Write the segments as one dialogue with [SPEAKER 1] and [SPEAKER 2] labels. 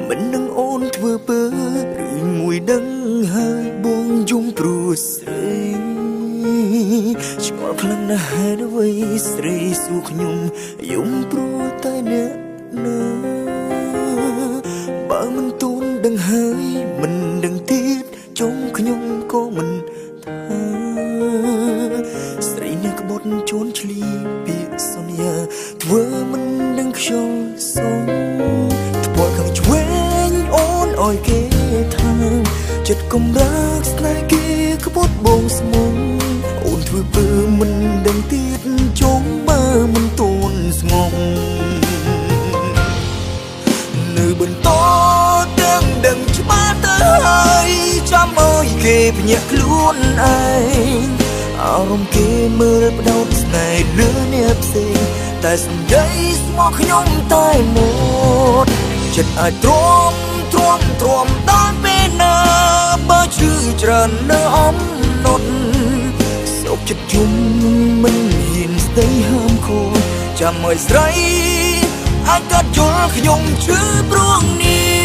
[SPEAKER 1] មិននឹងអូនធ្វើពើឬមួយដឹងហើយបងយំព្រោះស្រីឆ្ងល់ខ្លាំងណាស់ហេតុអ្វីស្រីសួរខ្ញុំយំព្រោះតែអ្នកណាបើមិនទូនដឹងហើយមិនដឹងទៀតចុងខ្ញុំក៏មិនថាស្រីអ្នកក្បត់ជូនឆ្លៀពាក្យសន្យាធ្វើមិនដឹងខ្យល់សងថ្ពាល់ខាងឆ្វេងអូនអោយគេថាចិត្តកំរើកស្នេហ៍គេក្បត់បងស្មុំអូនធ្វើពើមិនដឹងទៀតចុងបើមិនទូនស្ងំនៅបន្តទាំងដឹងច្បាស់ទៅហើយចាំអើយគេភ្ញាក់ខ្លួនឯងអារម្មណ៍គេមើលបដោតស្នេហ៍លឿនអ្នកផ្សេងតែសម្ដីស្មោះខ្ញុំតែមកចិត្តអាចទ្រាំដល់ពេលណាបើឈឺច្រើននៅអំណត់សោកចិត្តជុំមិនហ៊ានស្ដីហាមខូចចាំឲ្យស្រីអាចកាត់យល់ខ្ញុំឈឺព្រោះនេះ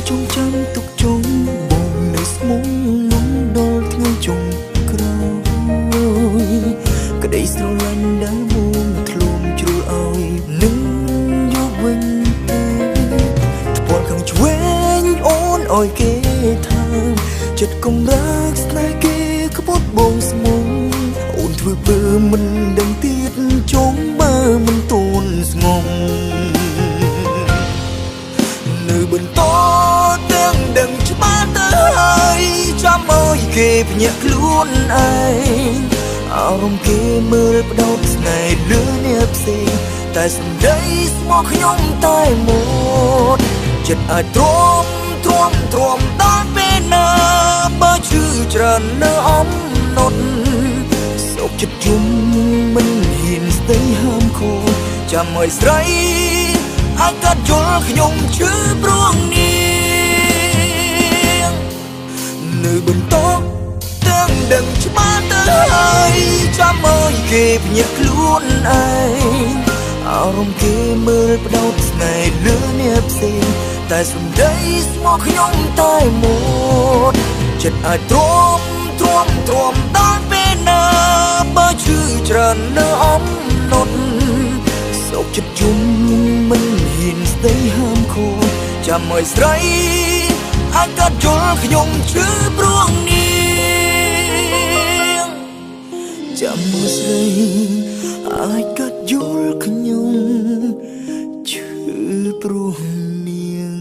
[SPEAKER 1] ចងចាំទុកជុំបងនៅស្មុំលំដល់ថ្ងៃចុងក្រោយក្តីស្រឡាញ់ដែលមកធ្លុំជ្រុលឲ្យនឹងយកវិញទេថ្ពាល់ខាងឆ្វេងអូនអោយគេថាចិត្តកំរើកស្នេហ៍គេក្បត់បងស្មុំអូនធ្វើពើមិនដឹងទៀតចុងបើមិនទូនស្ងំនៅបន្តទាំងដឹងច្បាស់ទៅហើយចាំអើយគេភ្ញាក់ខ្លួនឯងអារម្មណ៍គេមើលបដោតស្នេហ៍លឿនអ្នកផ្សេងតែសម្ដីស្មោះខ្ញុំតែមកចិត្តអាចទ្រាំដល់ពេលណាបើឈឺច្រើននៅអំណត់សោកចិត្តជុំមិនហ៊ានស្ដីហាមខូចចាំឲ្យស្រីអាចកាត់យល់ខ្ញុំឈឺព្រោះនេះនៅបន្តទាំងដឹងច្បាស់ទៅហើយចាំអើយគេភ្ញាក់ខ្លួនឯងអារម្មណ៍គេមើលបដោតស្នេហ៍លឿនអ្នកផ្សេងតែសម្ដីស្មោះខ្ញុំតែមកចិត្តអាចទ្រាំដល់ពេលណាបើឈឺច្រើននៅអំណត់សោកចិត្តជុំមិនហ៊ានស្ដីហាមខូចចាំឲ្យស្រីអាចកាត់យល់ខ្ញុំឈឺព្រោះនេះចាំឲ្យស្រីអាចកាត់យល់ខ្ញុំឈឺព្រោះនាង